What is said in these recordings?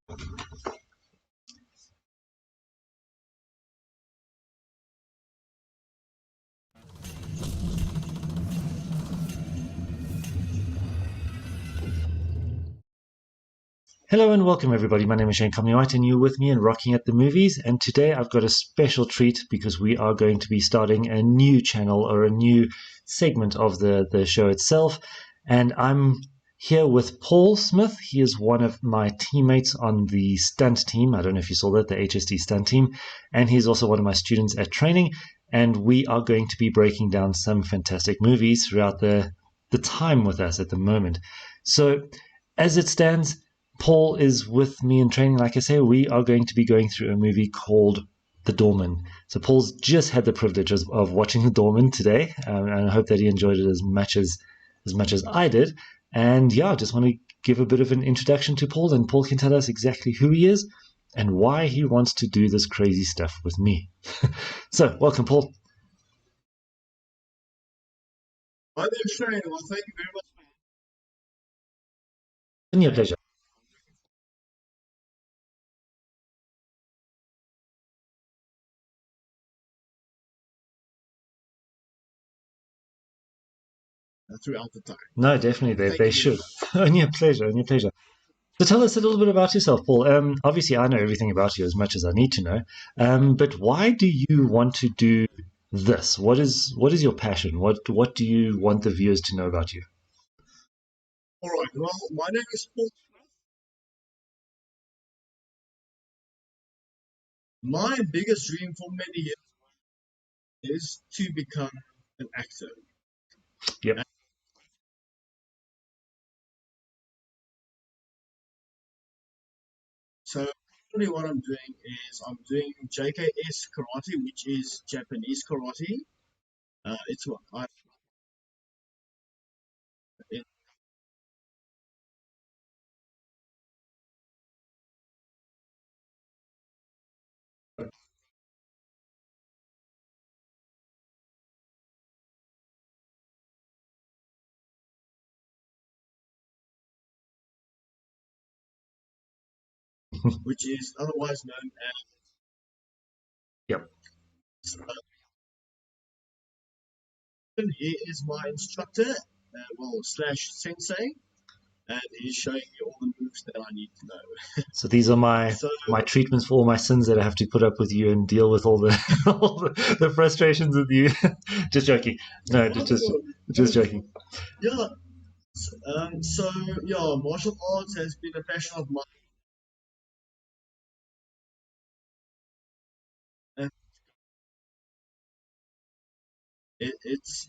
Hello and welcome everybody. My name is Shane Comley-White and you're with me in Rocking at the Movies. And today I've got a special treat because we are going to be starting a new channel or a new segment of the show itself. And I'm here with Paul Smith. He is one of my teammates on the stunt team. I don't know if you saw that, the HSD stunt team. And he's also one of my students at training. And we are going to be breaking down some fantastic movies throughout the time with us at the moment. So as it stands, Paul is with me in training. Like I say, we are going to be going through a movie called The Doorman. So Paul's just had the privilege of watching The Doorman today, and I hope that he enjoyed it as much as I did. And yeah, I just want to give a bit of an introduction to Paul, and Paul can tell us exactly who he is and why he wants to do this crazy stuff with me. So, welcome, Paul. Hi there, Shane. Well, thank you very much. And your pleasure. Throughout the time. No, definitely, Thank they you very should. much. On your pleasure, on your pleasure. So tell us a little bit about yourself, Paul. Obviously, I know everything about you as much as I need to know. But why do you want to do this? What is your passion? What do you want the viewers to know about you? All right. Well, my name is Paul. My biggest dream for many years is to become an actor. Yep. And so currently what I'm doing is I'm doing JKS karate, which is Japanese karate. It's what I it, which is otherwise known Yep. as. He is my instructor, well slash sensei, and he's showing me all the moves that I need to know. So these are my So my treatments for all my sins that I have to put up with you and deal with all the all the frustrations with you. Just joking. No, wonderful. just joking. Yeah. So yeah, martial arts has been a passion of mine, and it's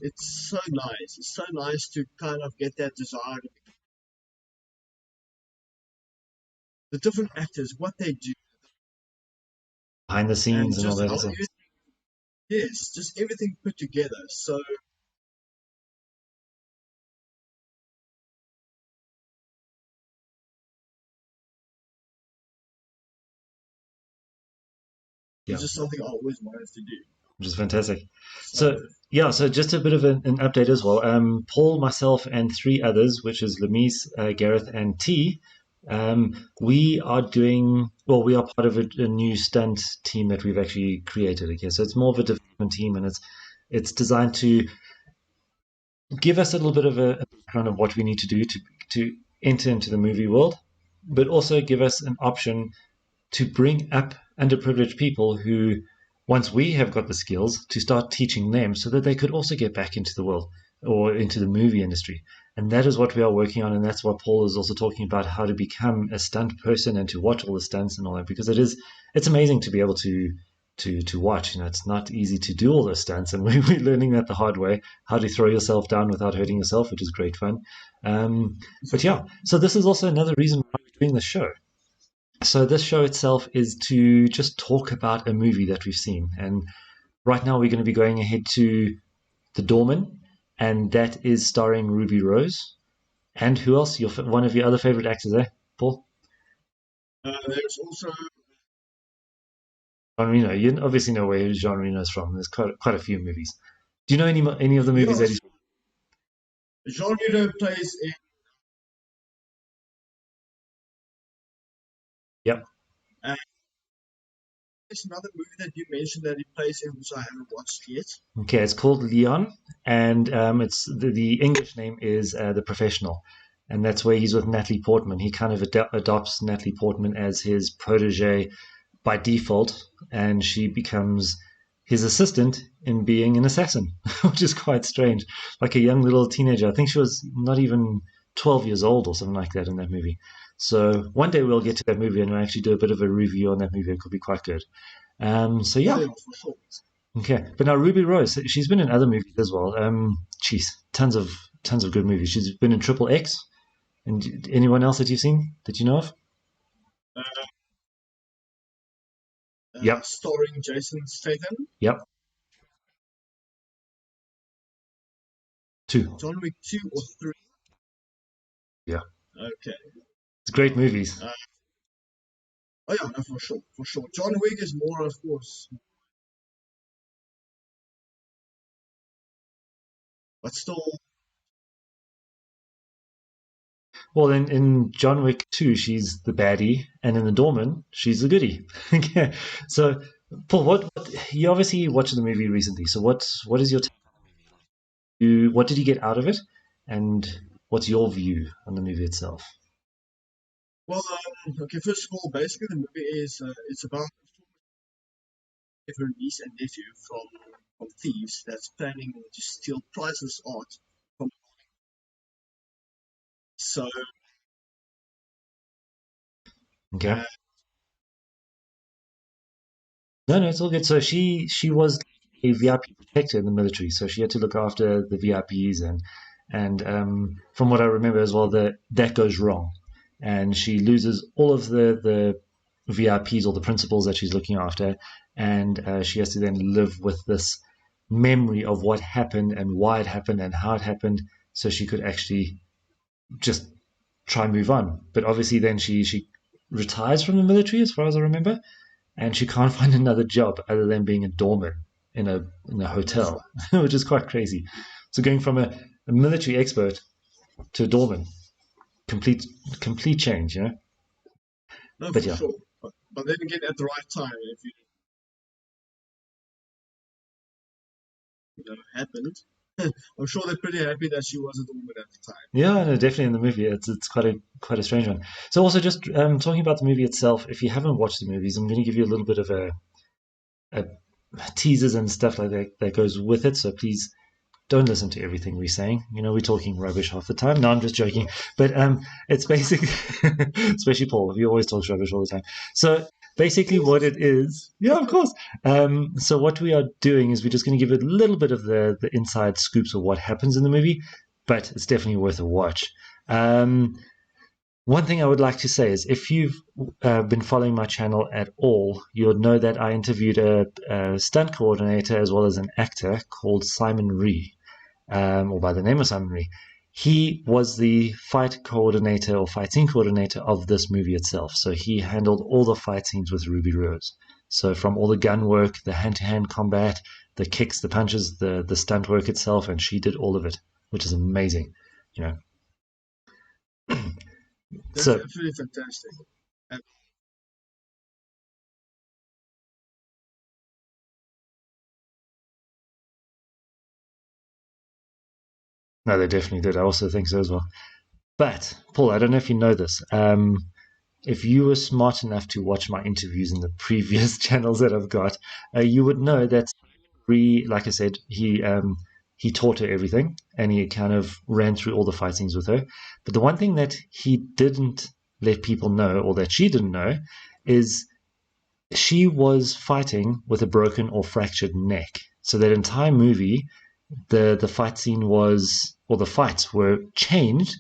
so nice. It's so nice to kind of get that desire. The different actors, what they do, Behind the and scenes and all just that. how everything, yes, just everything put together. So it's Yeah. just something I always wanted to do. Which is fantastic. So So yeah, so just a bit of an update as well. Paul, myself, and three others, which is Lemise, Gareth, and T. We are doing well. We are part of a new stunt team that we've actually created. Okay, so it's more of a development team, and it's designed to give us a little bit of a background of what we need to do to enter into the movie world, but also give us an option to bring up underprivileged people who, once we have got the skills, to start teaching them so that they could also get back into the world or into the movie industry. And that is what we are working on. And that's what Paul is also talking about, how to become a stunt person and to watch all the stunts and all that, because it's amazing to be able to watch. You know, it's not easy to do all those stunts, and we're learning that the hard way, how to throw yourself down without hurting yourself, which is great fun. But yeah, so this is also another reason why we're doing this show. So this show itself is to just talk about a movie that we've seen. And right now we're going to be going ahead to The Doorman, and that is starring Ruby Rose. And who else? One of your other favorite actors, eh, Paul? there's also Jean Reno. You obviously know where Jean Reno is from. There's quite a few movies. Do you know any of the movies that yes, he's? Jean Reno plays in. Yep. And there's another movie that you mentioned that he plays in, which I haven't watched yet. Okay, it's called Leon, and it's the English name is The Professional, and that's where he's with Natalie Portman. He kind of adopts Natalie Portman as his protege by default, and she becomes his assistant in being an assassin, which is quite strange. Like a young little teenager. I think she was not even 12 years old or something like that in that movie. So one day we'll get to that movie and we'll actually do a bit of a review on that movie. It could be quite good. So Oh yeah, yeah, for sure. okay. But now Ruby Rose, she's been in other movies as well. Geez, tons of good movies. She's been in Triple X. And anyone else that you've seen that you know of? Uh, Yep, Starring Jason Statham, yep. Two. John Wick 2 or 3. Yeah, Okay. it's great movies. Uh, oh yeah, no, for sure, for sure. John Wick is more, of course, but still, Well, in John Wick 2, she's the baddie, and in The Doorman, she's the goodie. Okay. So, Paul, you obviously watched the movie recently. So, what is your what did you get out of it, and what's your view on the movie itself? well, okay. First of all, basically, the movie is it's about a former niece and nephew from thieves that's planning to steal priceless art from. So, Okay. uh, No, no, it's all good. So she was a VIP protector in the military, so she had to look after the VIPs and from what I remember as well, that goes wrong, and she loses all of the VIPs or the principals that she's looking after, and she has to then live with this memory of what happened and why it happened and how it happened, so she could actually just try and move on. But obviously, then she retires from the military, as far as I remember, and she can't find another job other than being a doorman in a that's hotel, right. which is quite crazy. So going from a military expert to a doorman, complete complete change, you know. No, But for yeah, sure. But then again, at the right time, if happened, I'm sure they're pretty happy that she was a woman at the time. yeah, no, definitely in the movie, it's quite a strange one. So also just talking about the movie itself, if you haven't watched the movies, I'm going to give you a little bit of a teasers and stuff like that goes with it. So please don't listen to everything we're saying. You know, we're talking rubbish half the time. No, I'm just joking. But it's basically, especially Paul, he always talks rubbish all the time. So basically, what it is, yeah, of course. So what we are doing is we're just going to give it a little bit of the inside scoops of what happens in the movie, but it's definitely worth a watch. One thing I would like to say is if you've been following my channel at all, you'll know that I interviewed a stunt coordinator as well as an actor called Simon Ree, or by the name of Simon Ree. He was the fight coordinator or fight scene coordinator of this movie itself. So he handled all the fight scenes with Ruby Rose. So from all the gun work, the hand-to-hand combat, the kicks, the punches, the stunt work itself, and she did all of it, which is amazing. You know. That's So absolutely fantastic. And no, they definitely did. I also think so as well. But Paul, I don't know if you know this. If you were smart enough to watch my interviews in the previous channels that I've got, you would know that like I said, he taught her everything, and he kind of ran through all the fight scenes with her. But the one thing that he didn't let people know, or that she didn't know, is she was fighting with a broken or fractured neck. So that entire movie, the fight scene was, or the fights were changed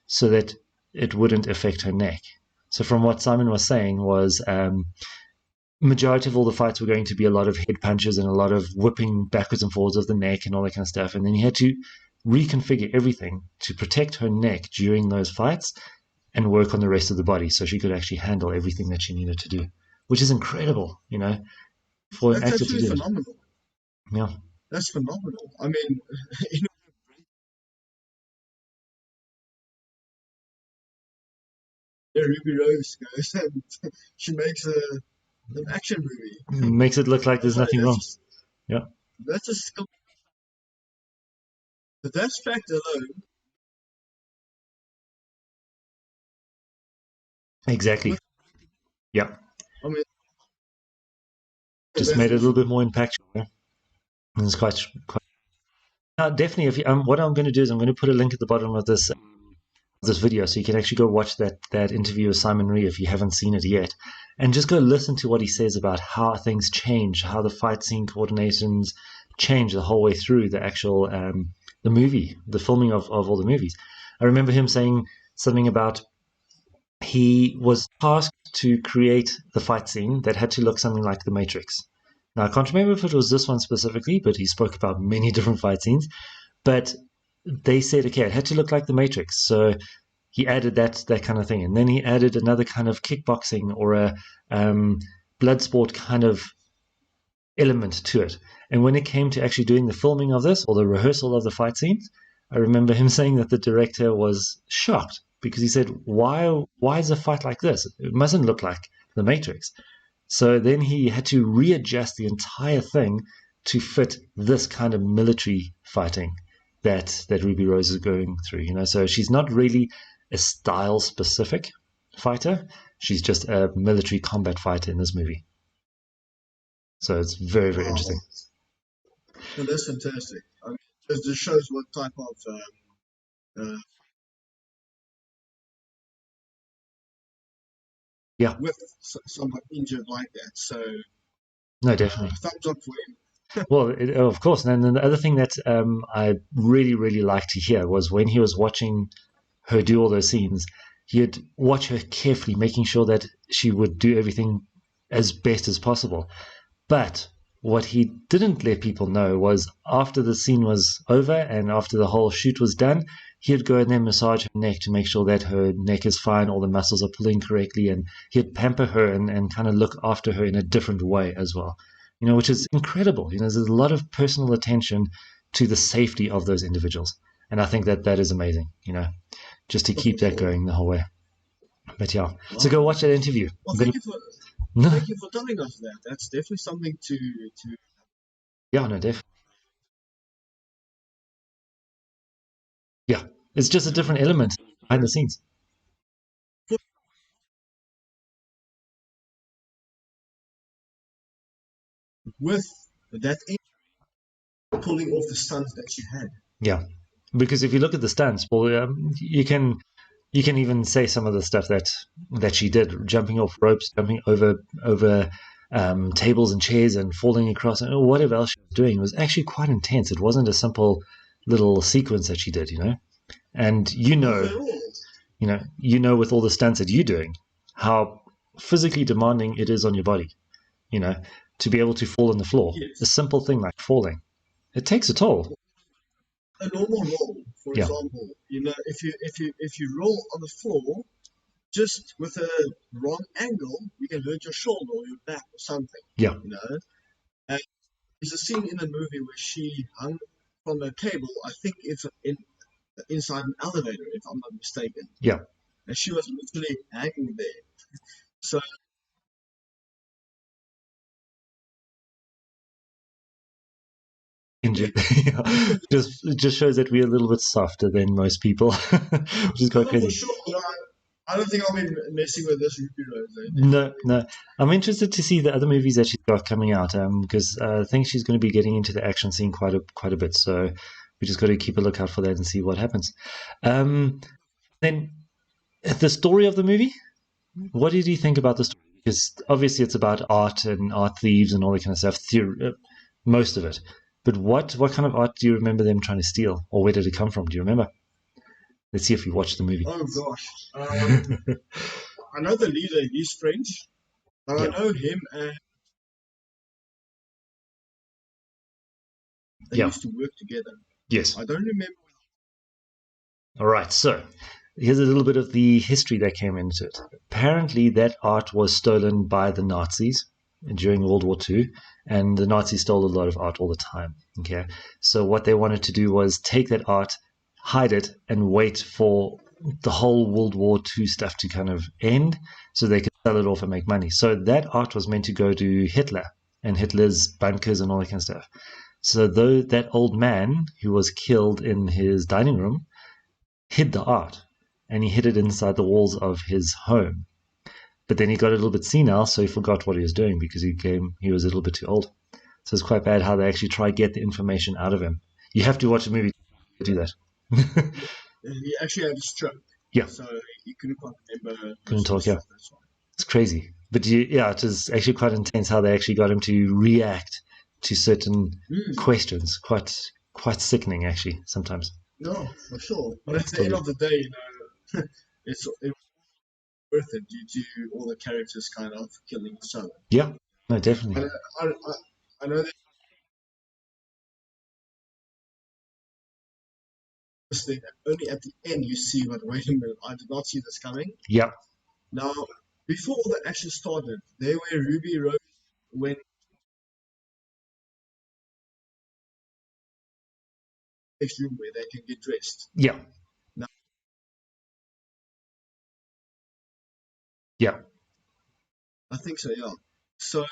so that it wouldn't affect her neck. So from what Simon was saying was majority of all the fights were going to be a lot of head punches and a lot of whipping backwards and forwards of the neck and all that kind of stuff. And then he had to reconfigure everything to protect her neck during those fights and work on the rest of the body so she could actually handle everything that she needed to do, which is incredible, you know, for an that's actor to absolutely do it. phenomenal. Yeah. That's phenomenal. I mean, you know, there Ruby Rose goes and she makes an action movie. Makes it look like there's So nothing wrong. Yeah, that's just that fact alone. exactly. With Yeah, I mean, just that's made it a little awesome. bit more impactful. Yeah? And it's quite. Definitely. If you, what I'm going to do is I'm going to put a link at the bottom of this video, so you can actually go watch that interview with Simon Ree if you haven't seen it yet, and just go listen to what he says about how things change, how the fight scene coordinations change the whole way through the actual the movie, the filming of all the movies. I remember him saying something about he was tasked to create the fight scene that had to look something like The Matrix. Now, I can't remember if it was this one specifically, but he spoke about many different fight scenes. But they said, okay, it had to look like The Matrix. So he added that kind of thing. And then he added another kind of kickboxing or a um, blood sport kind of element to it. And when it came to actually doing the filming of this or the rehearsal of the fight scenes, I remember him saying that the director was shocked because he said, "Why is a fight like this? It mustn't look like The Matrix." So then he had to readjust the entire thing to fit this kind of military fighting that Ruby Rose is going through. So she's not really a style specific fighter. She's just a military combat fighter in this movie. So it's very, very Wow, interesting. no, that's fantastic. I mean, just shows what type of uh, Yeah, with someone injured like that. So no, definitely. thumbs up for him. Well, of course. And then the other thing that I really, really liked to hear was when he was watching her do all those scenes, he'd watch her carefully, making sure that she would do everything as best as possible. But what he didn't let people know was after the scene was over and after the whole shoot was done, he'd go and then massage her neck to make sure that her neck is fine, all the muscles are pulling correctly, and he'd pamper her and kind of look after her in a different way as well. Which is incredible. There's a lot of personal attention to the safety of those individuals. And I think that is amazing, just to For keep that sure. going the whole way. But yeah, so go Wow. watch that interview. Well, I'm gonna, no, thank you for telling us that. That's definitely something to yeah, no, definitely. Yeah, it's just a different element behind the scenes. put with that pulling off the stunts that she had. Yeah, because if you look at the stunts, well, you can even say some of the stuff that she did, jumping off ropes, jumping over tables and chairs, and falling across, and whatever else she was doing was actually quite intense. It wasn't a simple little sequence that she did. And Not at all. with all the stunts that you're doing, how physically demanding it is on your body. You know, to be able to fall on the floor, a Yes. simple thing like falling, it takes a toll. A normal roll, for Yeah, example, if you roll on the floor just with a wrong angle, you can hurt your shoulder or your back or something. yeah, You know. And there's a scene in the movie where she hung from a cable. I think it's inside an elevator, if I'm not mistaken, yeah. and she was literally hanging there. So Injured. Yeah. Just shows that we're a little bit softer than most people, which is quite no, for crazy. sure. I don't think I'll be messing with this Ruby Rose. No, Definitely. no. I'm interested to see the other movies that she's got coming out, because I think she's going to be getting into the action scene quite a bit. So we just got to keep a lookout for that and see what happens. Um, then the story of the movie. What did you think about the story? Because obviously it's about art and art thieves and all that kind of stuff. Most of it. But what kind of art do you remember them trying to steal, or where did it come from? Do you remember? Let's see if you watched the movie. Oh gosh. I know the leader. He's French, but I Yeah. know him and they Yeah. used to work together. Yes. I don't remember. All right. So here's a little bit of the history that came into it. Apparently, that art was stolen by the Nazis during World War II, and the Nazis stole a lot of art all the time. Okay. So what they wanted to do was take that art, hide it, and wait for the whole World War II stuff to kind of end so they could sell it off and make money. So that art was meant to go to Hitler and Hitler's bunkers and all that kind of stuff. So though that old man who was killed in his dining room hid the art and he hid it inside the walls of his home. But then he got a little bit senile, so he forgot what he was doing because he was a little bit too old. So it's quite bad how they actually try to get the information out of him. You have to watch a movie to do that. He actually had a stroke, Yeah, so he couldn't quite remember couldn't most of the talk. Yeah, stuff. That's why. it's crazy. But yeah, it is actually quite intense how they actually got him to react to certain Mm, questions. Quite sickening, actually, sometimes. no, for sure. But But at the still end good. of the day, it was worth it due to all the characters kind of killing each other. Yeah, no, I, definitely. I know that this thing, only at the end you see, but wait a minute, I did not see this coming. Yeah, Now, before all the action started, they were Ruby Rose when next room where they can get dressed. yeah, Now, yeah, I think so, yeah. So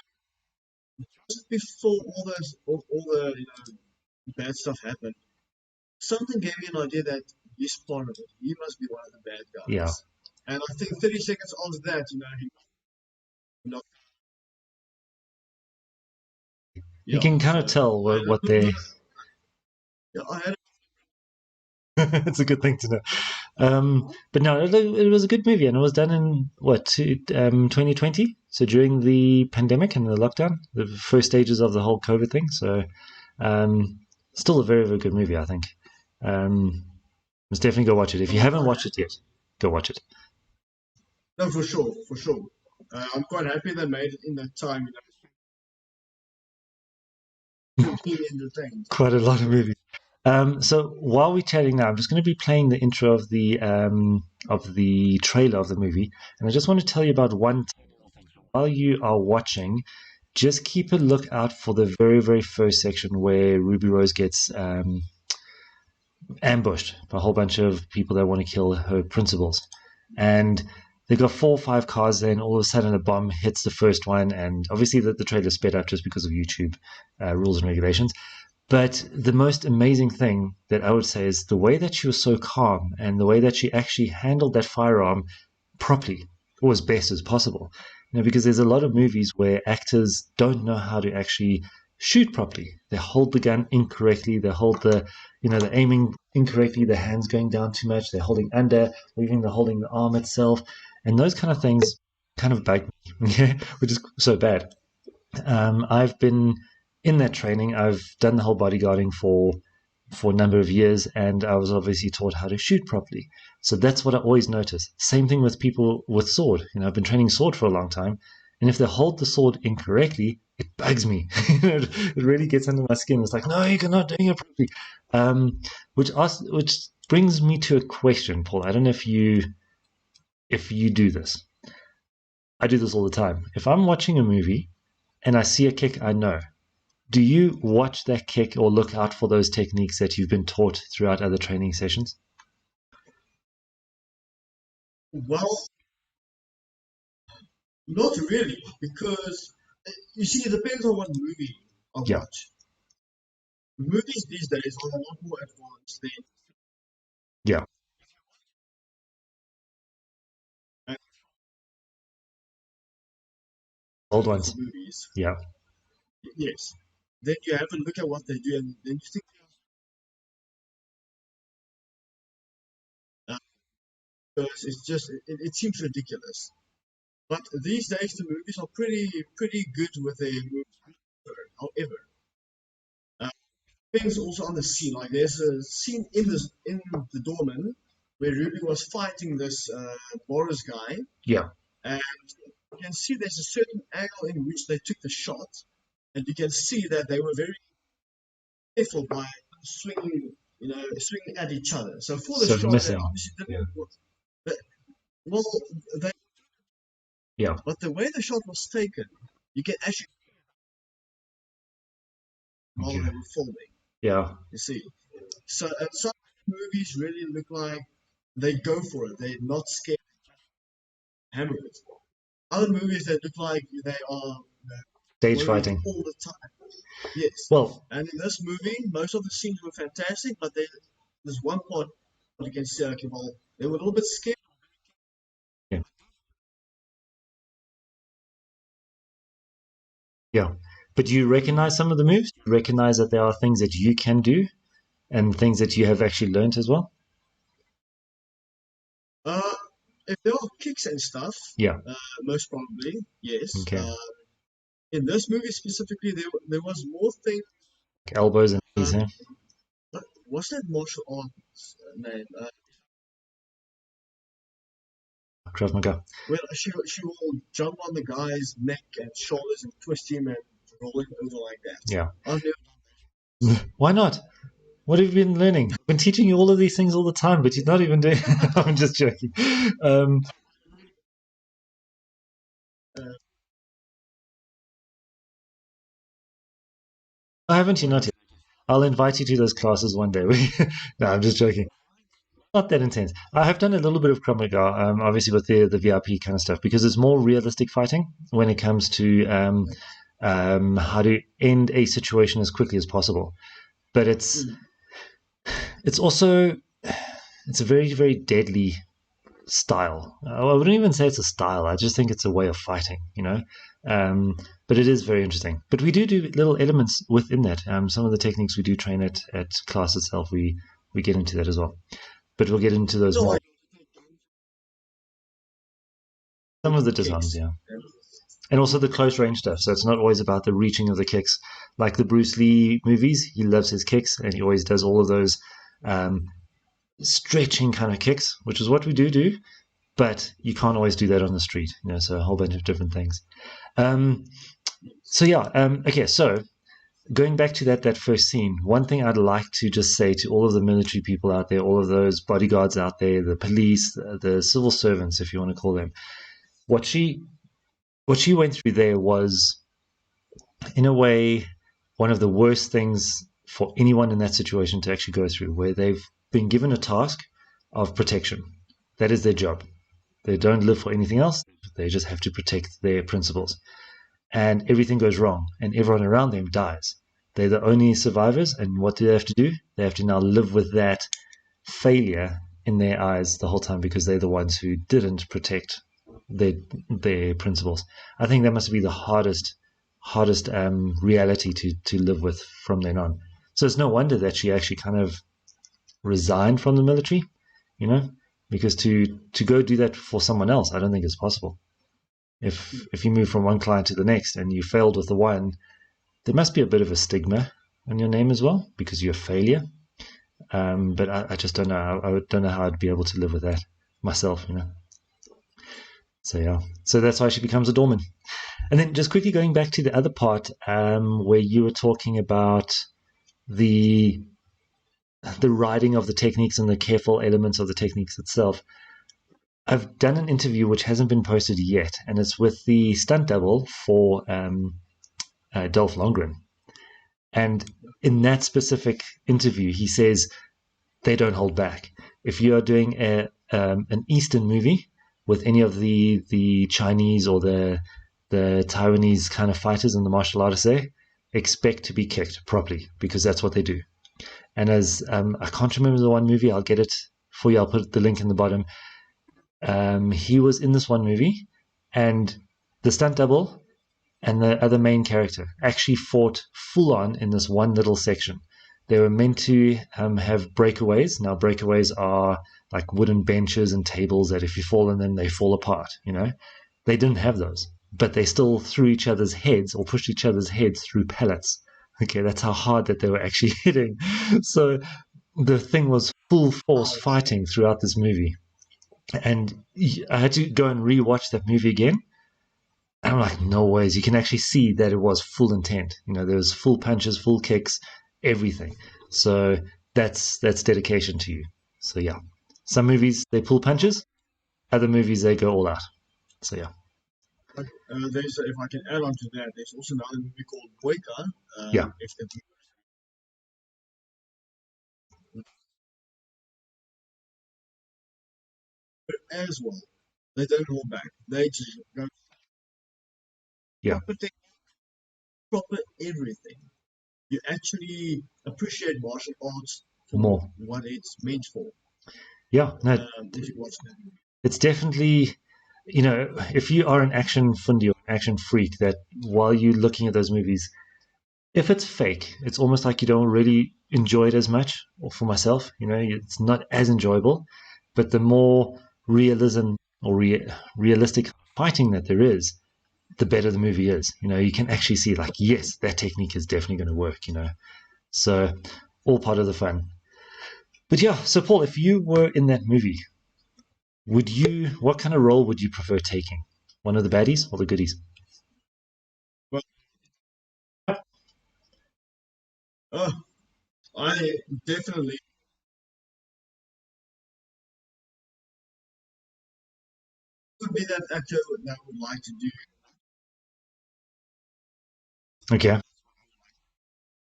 just before all the bad stuff happened, something gave me an idea that he's part of it. He must be one of the bad yeah. guys. And I think 30 seconds after that, he not You yeah. can kind So of tell I had a what little they. bit of, yeah, I had It's a good thing to know. But no, it was a good movie, and it was done in what 2020, so during the pandemic and the lockdown, the first stages of the whole COVID thing. So, um, still a very very good movie, I think. Um, must definitely go watch it. If you I'm haven't quite watched it yet, go watch it. no for sure, for sure. I'm quite happy they made it in that time, being entertained. Quite a lot of So, movies. So while we're chatting now, I'm just going to be playing the intro of the trailer of the movie, and I just want to tell you about one. While you are watching, just keep a lookout for the very, very first section where Ruby Rose gets ambushed by a whole bunch of people that want to kill her principals. And they've got 4 or 5 cars, and all of a sudden a bomb hits the first one. And obviously, the trailer sped up just because of YouTube rules and regulations. But the most amazing thing that I would say is the way that she was so calm and the way that she actually handled that firearm properly or as best as possible. Because there's a lot of movies where actors don't know how to actually shoot properly. They hold the gun incorrectly. They hold they're aiming incorrectly. Their hands going down too much. They're holding under, or even they're holding the arm itself, and those kind of things kind of bug me, which is so bad. I've been in that training. I've done the whole bodyguarding for a number of years, and I was obviously taught how to shoot properly. So that's what I always notice. Same thing with people with sword. I've been training sword for a long time, and if they hold the sword incorrectly, it bugs me. It really gets under my skin. It's like, no, you're not doing it properly. Which brings me to a question, Paul. I don't know if you do this. I do this all the time. If I'm watching a movie and I see a kick I know, do you watch that kick or look out for those techniques that you've been taught throughout other training sessions? well, not really, because you see, it depends on what movie I Yeah, watch. Movies these days are a lot more advanced yeah, than old of the ones. movies. Yeah, Yes. Then you have a look at what they do, and then you think, uh, because it's just it seems ridiculous. But these days the movies are pretty good with their movies. However, uh, depends also on the scene. Like there's a scene in the Doorman where Ruby was fighting this Boris guy, yeah. and you can see there's a certain angle in which they took the shot, and you can see that they were very careful by swinging at each other. So for the So shot, they missing. obviously Yeah, didn't. Well, they, yeah. but the way the shot was taken, you can actually while Okay. they were filming. Yeah, You see, so and some movies really look like they go for it. They're not scared to hammer it. Other movies that look like they are Stage worried fighting. all the time. Yes. Well, And in this movie, most of the scenes were fantastic, but there's one part you can see, okay, well, they were a little bit scared. yeah, yeah. But do you recognize some of the moves? Do you recognize that there are things that you can do and things that you have actually learned as well? Uh, if there are kicks and stuff, Yeah. most probably, yes. Okay. In this movie specifically, there was more things. Elbows and knees, Um, huh? what's that martial arts name? Krav Maga. Well, she will jump on the guy's neck and shoulders and twist him and roll him over like that. Yeah. I've never. Why not? What have you been learning? I've been teaching you all of these things all the time, but you're not even doing. I'm just joking. Um, Uh, I haven't you not yet. I'll invite you to those classes one day. No, I'm just joking. Not that intense. I have done a little bit of Krav Maga, obviously with the VIP kind of stuff, because it's more realistic fighting when it comes to how to end a situation as quickly as possible. But mm, it's also it's a very very deadly style. I wouldn't even say it's a style. I just think it's a way of fighting, you know. But it is very interesting. But we do little elements within that. Some of the techniques we do train at class itself, we get into that as well. But we'll get into those so more. like Some of the disarms, kicks. yeah, and also the close range stuff. So it's not always about the reaching of the kicks, like the Bruce Lee movies. He loves his kicks, and he always does all of those um, stretching kind of kicks, which is what we do. But you can't always do that on the street, you know. So a whole bunch of different things. Um, so yeah, okay. So going back to that first scene, one thing I'd like to just say to all of the military people out there, all of those bodyguards out there, the police, the civil servants, if you want to call them, what she what she went through there was, in a way, one of the worst things for anyone in that situation to actually go through, where they've been given a task of protection. That is their job. They don't live for anything else. They just have to protect their principles. And everything goes wrong, and everyone around them dies. They're the only survivors, and what do they have to do? They have to now live with that failure in their eyes the whole time because they're the ones who didn't protect their their principles. I think that must be the hardest reality to live with from then on. So it's no wonder that she actually kind of resigned from the military, you know, because to go do that for someone else, I don't think it's possible. If you move from one client to the next and you failed with the one, there must be a bit of a stigma on your name as well because you're a failure. But I just don't know. I don't know how I'd be able to live with that myself, you know. So yeah, so that's why she becomes a doorman. And then just quickly going back to the other part, where you were talking about the the writing of the techniques and the careful elements of the techniques itself. I've done an interview which hasn't been posted yet, and it's with the stunt double for Dolph Lundgren. And in that specific interview, he says they don't hold back. If you are doing an Eastern movie with any of the Chinese or the Taiwanese kind of fighters and the martial artists there, expect to be kicked properly because that's what they do. And as I can't remember the one movie, I'll get it for you. I'll put the link in the bottom. He was in this one movie, and the stunt double and the other main character actually fought full on in this one little section. They were meant to have breakaways. Now, breakaways are like wooden benches and tables that if you fall in them, they fall apart, you know? They didn't have those, but they still threw each other's heads or pushed each other's heads through pallets. Okay, that's how hard that they were actually hitting. So the thing was full force fighting throughout this movie. And I had to go and rewatch that movie again. And I'm like, no ways. You can actually see that it was full intent. You know, there was full punches, full kicks, everything. So that's dedication to you. So yeah, some movies they pull punches, other movies they go all out. So yeah, But if I can add on to that, there's also another movie called Boyka. yeah, If the as well. They don't hold back. They just go Yeah, proper tech, proper everything. You actually appreciate martial arts for more. what it's meant for. Yeah, no, If you watch that. it's definitely, if you are an action fundy or an action freak, that while you're looking at those movies, if it's fake, it's almost like you don't really enjoy it as much. Or for myself, it's not as enjoyable. But the more realism or realistic fighting that there is, the better the movie is. You can actually see, like, yes, that technique is definitely going to work. So, all part of the fun. But yeah, so Paul, if you were in that movie, what kind of role would you prefer taking? One of the baddies or the goodies? Well, uh, I definitely would be that actor that would like to do. Okay.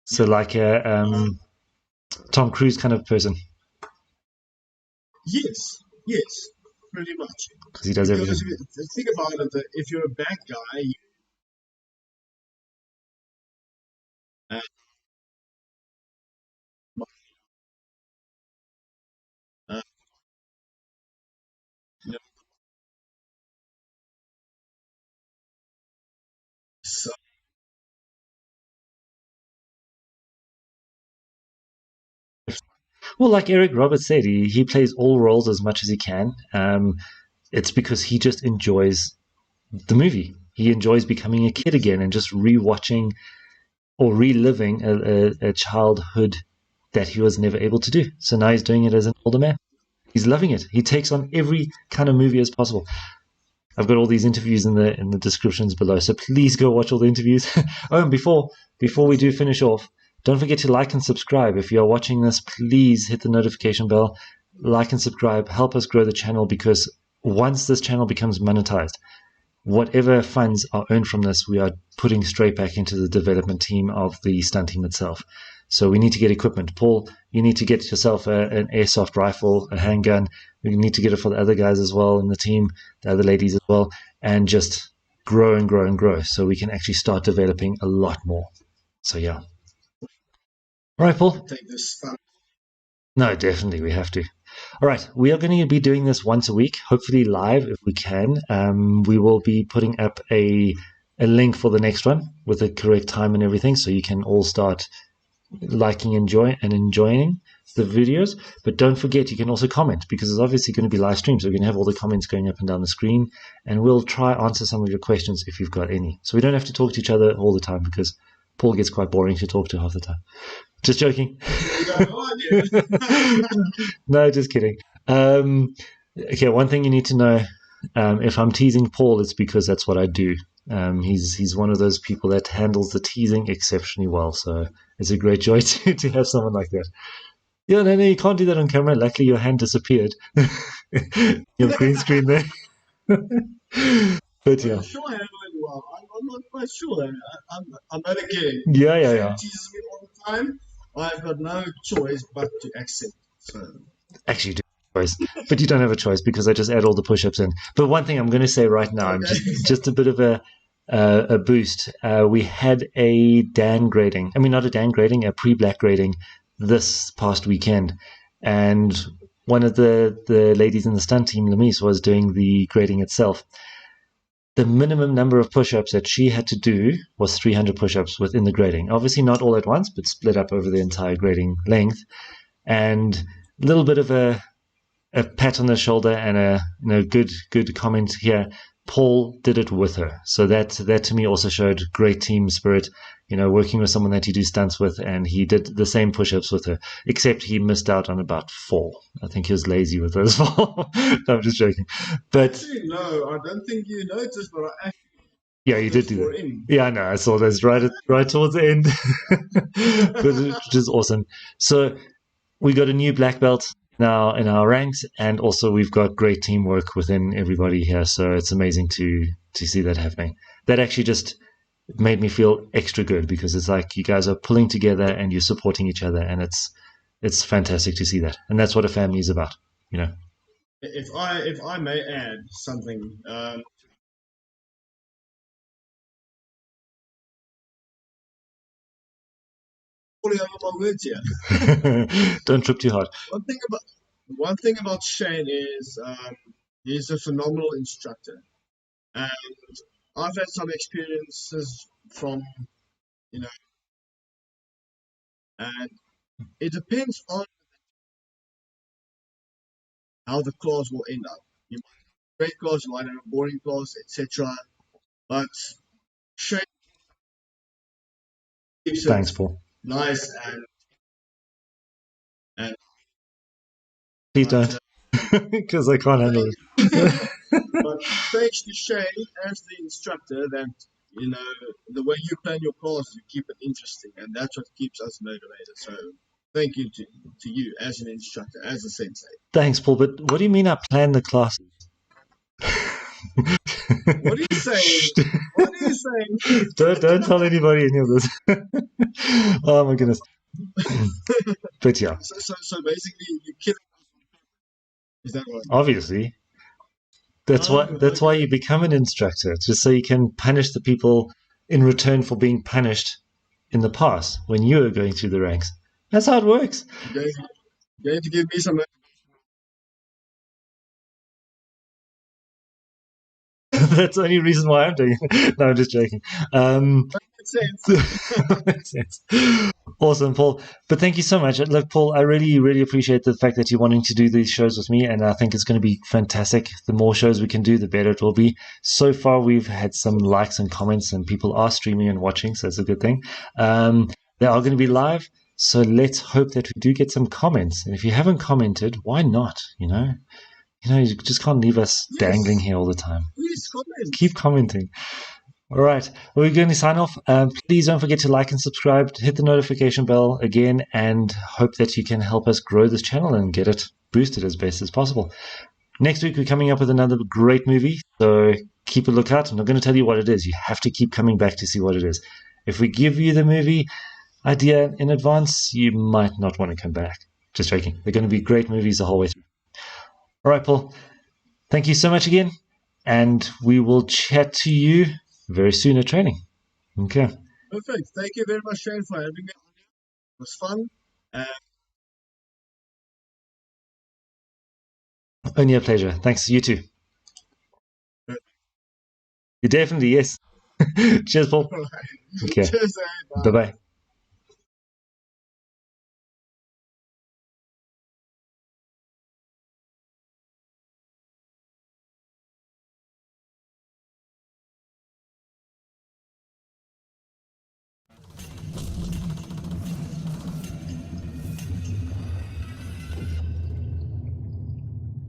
So, Yeah. like a Tom Cruise kind of person, Yes. Yes. Pretty much. because he does Because everything. think about it, if you're a bad guy, uh, uh, you know, so Well, like Eric Roberts said, he plays all roles as much as he can. It's because he just enjoys the movie. He enjoys becoming a kid again and just rewatching or reliving a childhood that he was never able to do. So now he's doing it as an older man. He's loving it. He takes on every kind of movie as possible. I've got all these interviews in the descriptions below, so please go watch all the interviews. Oh, and before we do finish off, don't forget to like and subscribe. If you are watching this, please hit the notification bell, like and subscribe. Help us grow the channel, because once this channel becomes monetized, whatever funds are earned from this, we are putting straight back into the development team of the stunt team itself. So we need to get equipment. Paul, you need to get yourself an airsoft rifle, a handgun. We need to get it for the other guys as well in the team, the other ladies as well, and just grow and grow and grow so we can actually start developing a lot more. So yeah. All right, Paul. take this stuff. No, definitely, we have to. All right, we are going to be doing this once a week, hopefully live if we can. We will be putting up a link for the next one with the correct time and everything, so you can all start liking, enjoying the videos. But don't forget, you can also comment, because it's obviously going to be live stream, so we're going to have all the comments going up and down the screen, and we'll try answer some of your questions if you've got any. So we don't have to talk to each other all the time, because Paul gets quite boring to talk to half the time. Just joking. No, just kidding. Um, okay, one thing you need to know: if I'm teasing Paul, it's because that's what I do. He's one of those people that handles the teasing exceptionally well. So it's a great joy to have someone like that. Yeah, no, you can't do that on camera. Luckily, your hand disappeared. Your green screen there. But I'm yeah, sure I handle it well. I'm not quite sure. I'm not kidding. yeah, yeah, Shane yeah. teases me all the time. I've got no choice but to accept. So Actually, you do have a choice, but you don't have a choice because I just add all the push-ups in. But one thing I'm going to say right now, I'm okay. just a bit of a boost. We had a Dan grading. I mean, not a Dan grading, a pre-black grading this past weekend, and one of the ladies in the stunt team, Lamise, was doing the grading itself. The minimum number of push-ups that she had to do was 300 push-ups within the grading. Obviously, not all at once, but split up over the entire grading length. And a little bit of a pat on the shoulder and a good comment here. Paul did it with her, so that to me also showed great team spirit. Working with someone that you do stunts with, and he did the same push-ups with her, except he missed out on about 4. I think he was lazy with those 4. No, I'm just joking, but Actually, no, I don't think you noticed, but I actually yeah, got you did those do that. for him. Yeah, I know. I saw those right towards the end, which is awesome. So we got a new black belt now in our ranks, and also we've got great teamwork within everybody here. So it's amazing to see that happening. That actually just made me feel extra good, because it's like you guys are pulling together and you're supporting each other, and it's fantastic to see that. And that's what a family is about, you know. if I may add something, pulling over my words here. Don't trip too hard. One thing about one thing about Shane is he's a phenomenal instructor, and I've had some experiences from you know, and it depends on how the class will end up. You might have a great class, you might have a boring class, etc. But Shane keeps it Thanks, Paul. nice and Please but don't, because I can't handle thanks it. but thanks to Shane as the instructor that the way you plan your classes, you keep it interesting, and that's what keeps us motivated. So thank you to you as an instructor, as a sensei. Thanks, Paul. But what do you mean I plan the classes? What are you saying? Shh. What are you saying? Don't tell anybody any of this. Oh my goodness. But yeah, So basically, you kidding? Is that what? obviously that's why Okay. you become an instructor, just so you can punish the people in return for being punished in the past when you were going through the ranks. That's how it works. You're going to give me some. That's the only reason why I'm doing it. No, I'm just joking. Um, Sense. makes sense. Awesome, Paul. But thank you so much. Look, Paul, I really, really appreciate the fact that you're wanting to do these shows with me, and I think it's going to be fantastic. The more shows we can do, the better it will be. So far, we've had some likes and comments, and people are streaming and watching, so it's a good thing. They are going to be live, so let's hope that we do get some comments. And if you haven't commented, why not? You just can't leave us dangling Yes. here all the time. Please Keep comment. commenting. All right. Well, we're going to sign off. Please don't forget to like and subscribe, hit the notification bell again, and hope that you can help us grow this channel and get it boosted as best as possible. Next week, we're coming up with another great movie, so keep a lookout. I'm not going to tell you what it is. You have to keep coming back to see what it is. If we give you the movie idea in advance, you might not want to come back. Just joking. They're going to be great movies the whole way through. All right, Paul. Thank you so much again, and we will chat to you very soon at training. Okay. Perfect. Thank you very much, Shane, for having me. It was fun. And Only a pleasure. Thanks. You too. You definitely, yes. Cheers, Paul. all right. Okay. Cheers, Bye bye. bye.